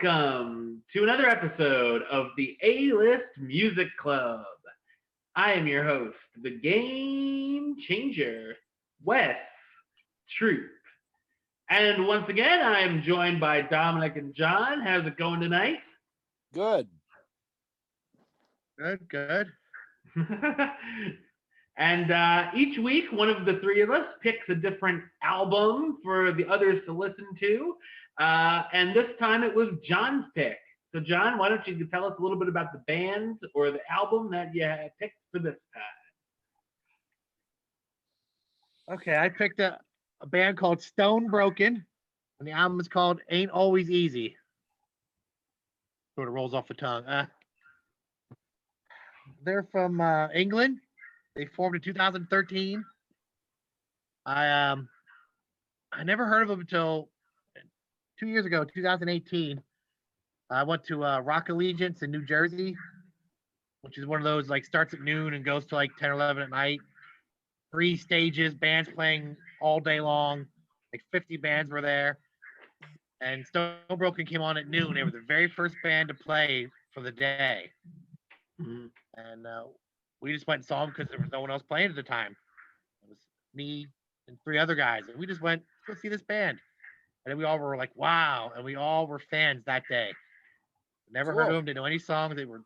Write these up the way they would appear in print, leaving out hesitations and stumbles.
Welcome to another episode of the A-List Music Club. I am your host, the game changer, Wes Troop. And once again, I am joined by Dominic and John. How's it going tonight? Good. Good. And each week, one of the three of us picks a different album for the others to listen to. And this time it was John's pick. So, John, why don't you tell us a little bit about the band or the album that you picked for this time? Okay, I picked a band called Stone Broken, and the album is called Ain't Always Easy. Sort of rolls off the tongue. They're from England. They formed in 2013. I never heard of them until 2 years ago, 2018. I went to Rock Allegiance in New Jersey, which is one of those like starts at noon and goes to like 10 or 11 at night. 3 stages, bands playing all day long. Like 50 bands were there. And Stone Broken came on at noon. They were the very first band to play for the day. Mm-hmm. And we just went and saw them because there was no one else playing at the time. It was me and 3 other guys. And we just went to go see this band. And then we all were like, wow. And we all were fans that day. Never heard of them, didn't know any songs. They were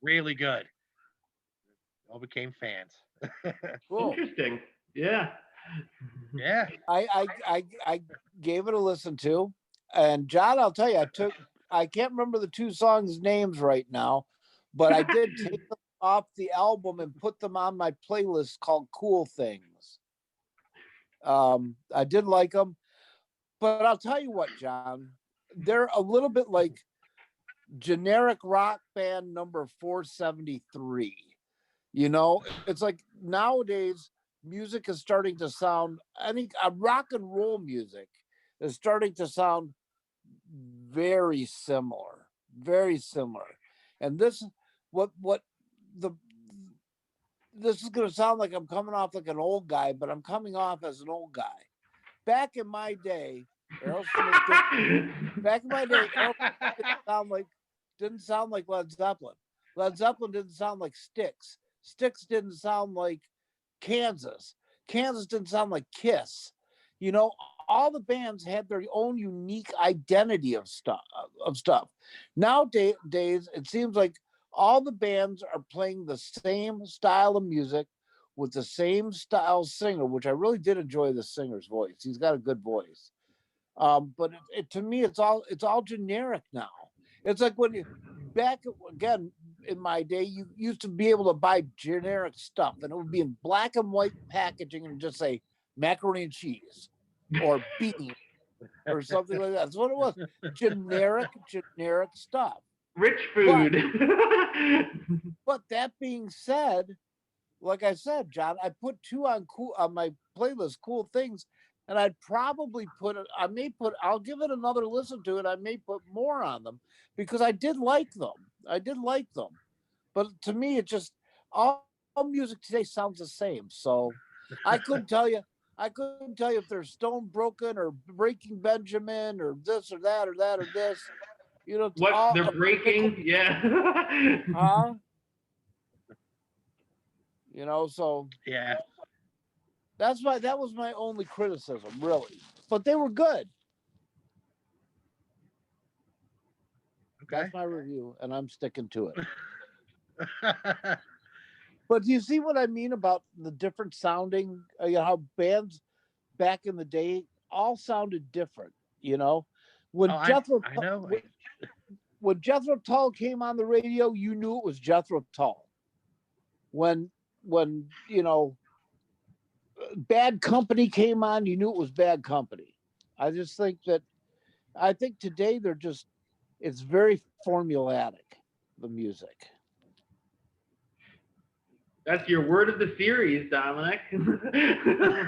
really good. We all became fans. Cool. Interesting. Yeah. Yeah. I gave it a listen to, and John, I'll tell you, I can't remember the 2 songs' names right now, but I did take them off the album and put them on my playlist called Cool Things. I did like them, but I'll tell you what, John, they're a little bit like generic rock band number 473. You know, it's like nowadays music is starting to sound, rock and roll music is starting to sound very similar. And this is this is going to sound like I'm coming off like an old guy, but I'm coming off as an old guy. Back in my day, Aerosmith didn't sound like Led Zeppelin. Led Zeppelin didn't sound like Styx. Styx didn't sound like Kansas. Kansas didn't sound like Kiss. You know, all the bands had their own unique identity of stuff. Nowadays, it seems like all the bands are playing the same style of music with the same style singer, which I really did enjoy the singer's voice. He's got a good voice. But to me, it's all generic now. It's like when you back again in my day, you used to be able to buy generic stuff, and it would be in black and white packaging and just say macaroni and cheese or beans or something like that. That's what it was. Generic stuff. Rich food. But that being said, like I said, John, I put 2 on my playlist, Cool Things, and I'll give it another listen to it. I may put more on them because I did like them. But to me, it just, all music today sounds the same. So I couldn't tell you if they're Stone Broken or Breaking Benjamin or this or that or that or this. You know, what they're breaking, yeah. You know, so Yeah. that was my only criticism, really. But they were good. Okay. That's my review, and I'm sticking to it. But do you see what I mean about the different sounding? How bands back in the day all sounded different. You know, when I know. When Jethro Tull came on the radio, you knew it was Jethro Tull. When you know, Bad Company came on, you knew it was Bad Company. I think today it's very formulaic, the music. That's your word of the series, Dominic.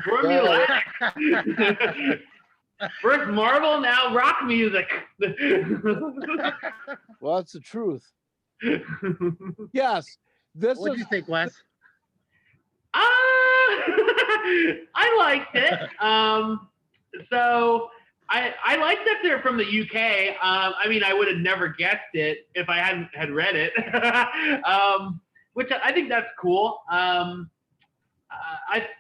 Formulaic. First Marvel, now rock music. Well, that's the truth. Yes. What do you think, Wes? I liked it. So I like that they're from the UK. I mean, I would have never guessed it if I hadn't had read it. Which I think that's cool.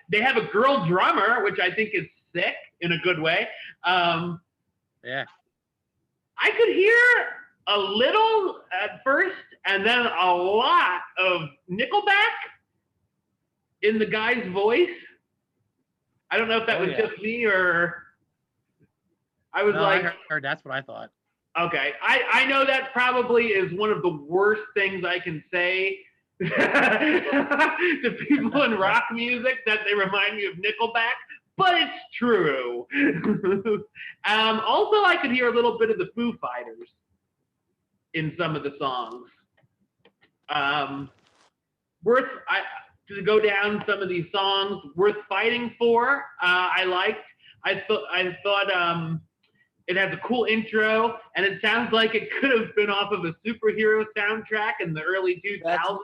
They have a girl drummer, which I think is sick in a good way. Yeah. I could hear a little at first, and then a lot of Nickelback in the guy's voice. I don't know if that was just me or I was like, I heard that's what I thought. Okay, I know that probably is one of the worst things I can say to people in rock music, that they remind me of Nickelback, but it's true. Also, I could hear a little bit of the Foo Fighters in some of the songs. To go down some of these songs, Worth Fighting For, I liked. I thought it has a cool intro, and it sounds like it could have been off of a superhero soundtrack in the early 2000s.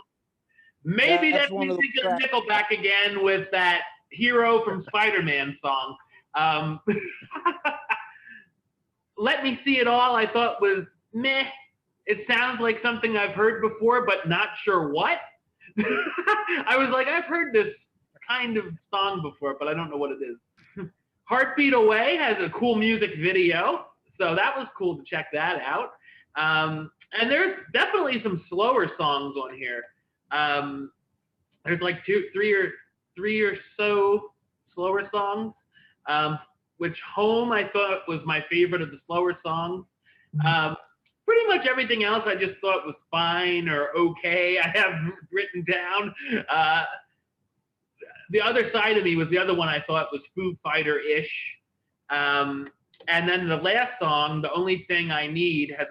Maybe that's me thinking of Nickelback again with that Hero from Spider-Man song. Let Me See It All, I thought was meh. It sounds like something I've heard before, but not sure what. I was like, I've heard this kind of song before, but I don't know what it is. Heartbeat Away has a cool music video, so that was cool to check that out. And there's definitely some slower songs on here. There's like three or so slower songs, which Home I thought was my favorite of the slower songs. Pretty much everything else I just thought was fine or okay. I have written down. The Other Side of Me was the other one I thought was Foo Fighter-ish. And then the last song, The Only Thing I Need, it had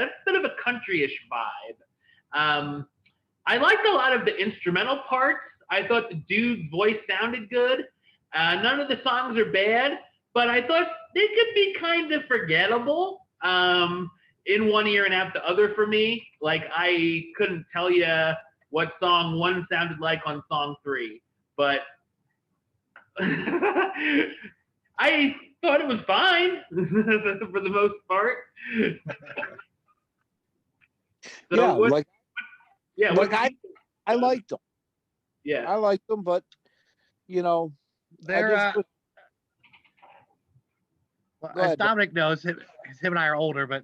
a bit of a country-ish vibe. I liked a lot of the instrumental parts. I thought the dude's voice sounded good. None of the songs are bad, but I thought they could be kind of forgettable in one ear and out the other for me. Like, I couldn't tell you what song one sounded like on song 3, but I thought it was fine for the most part. So I liked them. Yeah, I liked them, but They're as Dominic knows, him and I are older, but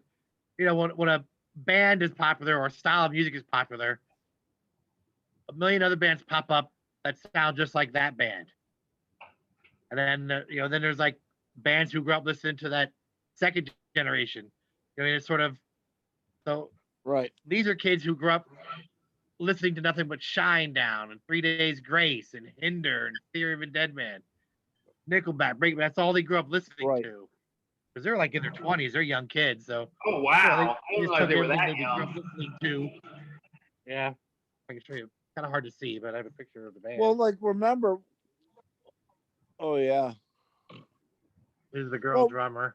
when a band is popular or a style of music is popular, a million other bands pop up that sound just like that band. And then then there's like bands who grew up listening to that second generation. It's sort of so. Right. These are kids who grew up listening to nothing but Shinedown and 3 Days Grace and Hinder and Theory of a Dead Man, Nickelback, Breakman. That's all they grew up listening to. Because they're like in their 20s, they're young kids. So. Oh wow! I didn't realize they were that young. Listening to. Yeah, I can show you. Kind of hard to see, but I have a picture of the band. Well, like remember. Oh yeah. This is the girl drummer.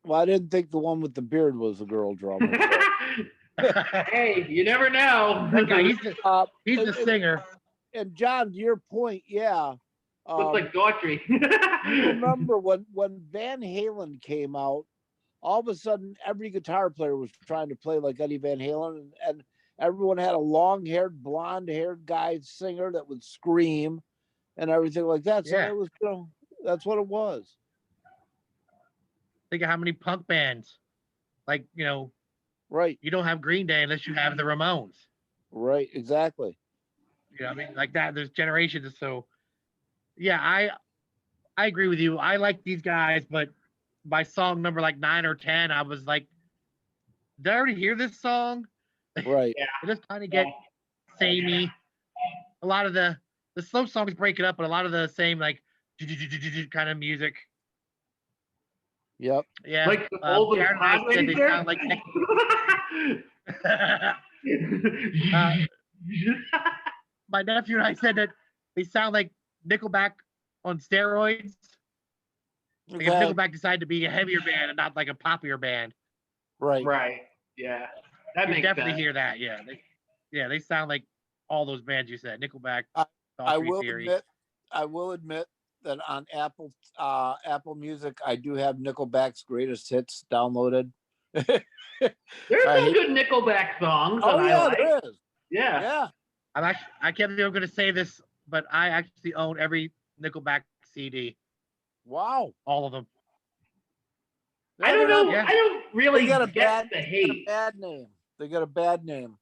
Well, I didn't think the one with the beard was the girl drummer. Hey, you never know. That guy, he's the singer. And John, to your point, yeah. Looks like Daughtry. You remember when Van Halen came out, all of a sudden every guitar player was trying to play like Eddie Van Halen, and everyone had a long-haired, blonde-haired guy singer that would scream and everything like that. So it was, that's what it was. Think of how many punk bands, like, right. You don't have Green Day unless you have the Ramones. Right, exactly. I mean, like that, there's generations. So, yeah, I agree with you. I like these guys, but by song number like 9 or 10, I was like, did I already hear this song? Right. Yeah. It just kind of get samey. A lot of the slow songs break it up, but a lot of the same like kind of music. Yep. Yeah. Like the old said they sound like my nephew and I said that they sound like Nickelback on steroids. Like if Nickelback decided to be a heavier band and not like a poppier band. Right. Right. Yeah. That you makes definitely sense. hear that. Yeah. They sound like all those bands you said. Nickelback. I will admit, that on Apple Music I do have Nickelback's greatest hits downloaded. There's I some hate- good Nickelback songs that Oh I yeah, like. there is. Yeah. Yeah. I can't believe I'm going to say this, but I actually own every Nickelback CD, Wow. all of them. I don't know. Yeah. I don't really They got a get the They got a hate. bad name. They got a bad name.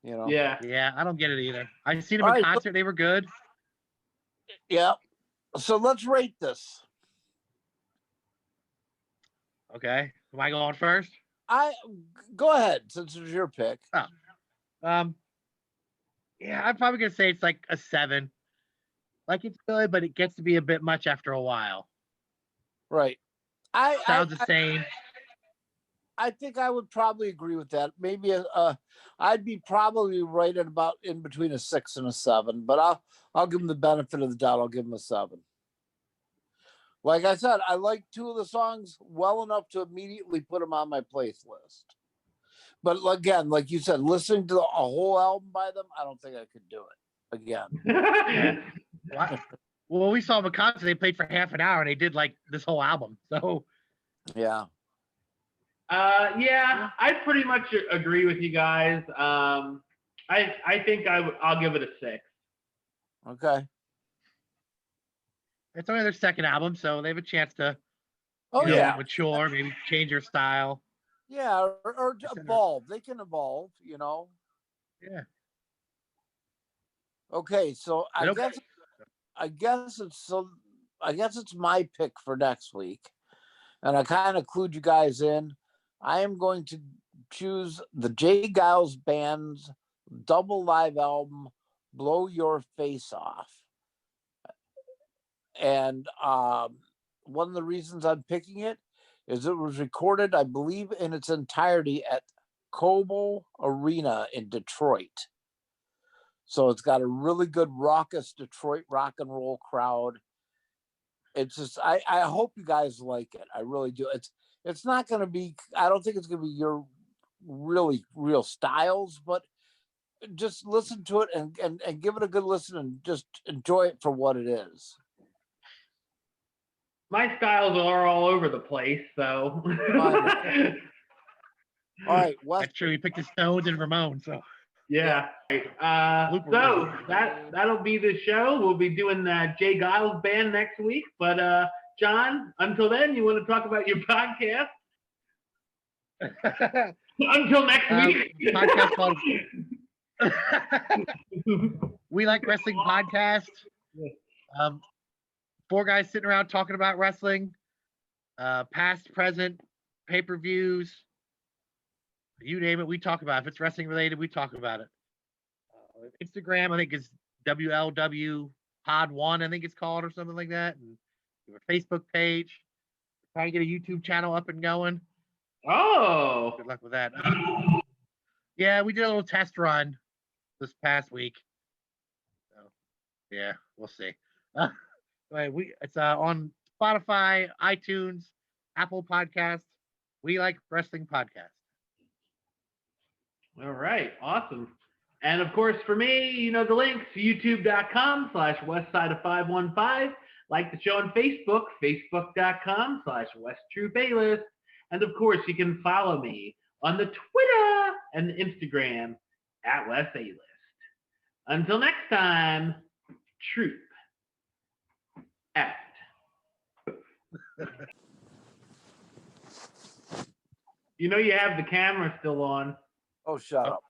You know. Yeah. Yeah, I don't get it either. I've seen them All in right, concert; they were good. Yeah. So let's rate this. Okay, am I going first? Go ahead since it's your pick. Um, yeah, I'm probably gonna say it's like a 7. Like it's good, but it gets to be a bit much after a while. Right. Sounds the same. I think I would probably agree with that. Maybe I'd be probably right at about in between a 6 and a 7, but I'll give them the benefit of the doubt. I'll give them a 7. Like I said, I like 2 of the songs well enough to immediately put them on my playlist. But again, like you said, listening to a whole album by them, I don't think I could do it again. Yeah. Well, we saw them in concert. They played for half an hour, and they did like this whole album. So Yeah. Yeah, I pretty much agree with you guys. I think I'll give it a 6. Okay. it's only their second album, so they have a chance to Oh you know, yeah. mature, maybe change their style. Yeah, or evolve. They can evolve, you know. Yeah. Okay, so I guess it's my pick for next week. And I kind of clued you guys in. I am going to choose the Jay Giles Band's double live album, Blow Your Face Off. And one of the reasons I'm picking it is it was recorded, I believe, in its entirety at Cobo Arena in Detroit. So it's got a really good raucous Detroit rock and roll crowd. It's just I hope you guys like it. I really do. It's not going to be. I don't think it's going to be your really real styles, but just listen to it and give it a good listen and just enjoy it for what it is. My styles are all over the place, so. All right, Wes. That's true. You picked the Stones and Ramones, so Yeah. So that'll be the show. We'll be doing Jay Giles Band next week. But John, until then, you want to talk about your podcast? Until next week. Podcast called We Like Wrestling Podcast. 4 guys sitting around talking about wrestling, past, present, pay-per-views, you name it, we talk about it. If it's wrestling related, we talk about it. Instagram, I think is WLW Pod 1, I think it's called, or something like that. And we have a Facebook page. Trying to get a YouTube channel up and going. Oh. Good luck with that. Yeah, we did a little test run this past week. So, yeah, we'll see. It's on Spotify, iTunes, Apple Podcasts. We Like Wrestling Podcast. All right. Awesome. And of course, for me, you know the links, youtube.com/westside of 515. Like the show on Facebook, facebook.com/WestTruePlaylist. And of course, you can follow me on the Twitter and the Instagram @WestAlist. Until next time, Troop out. You know you have the camera still on. Oh, shut up.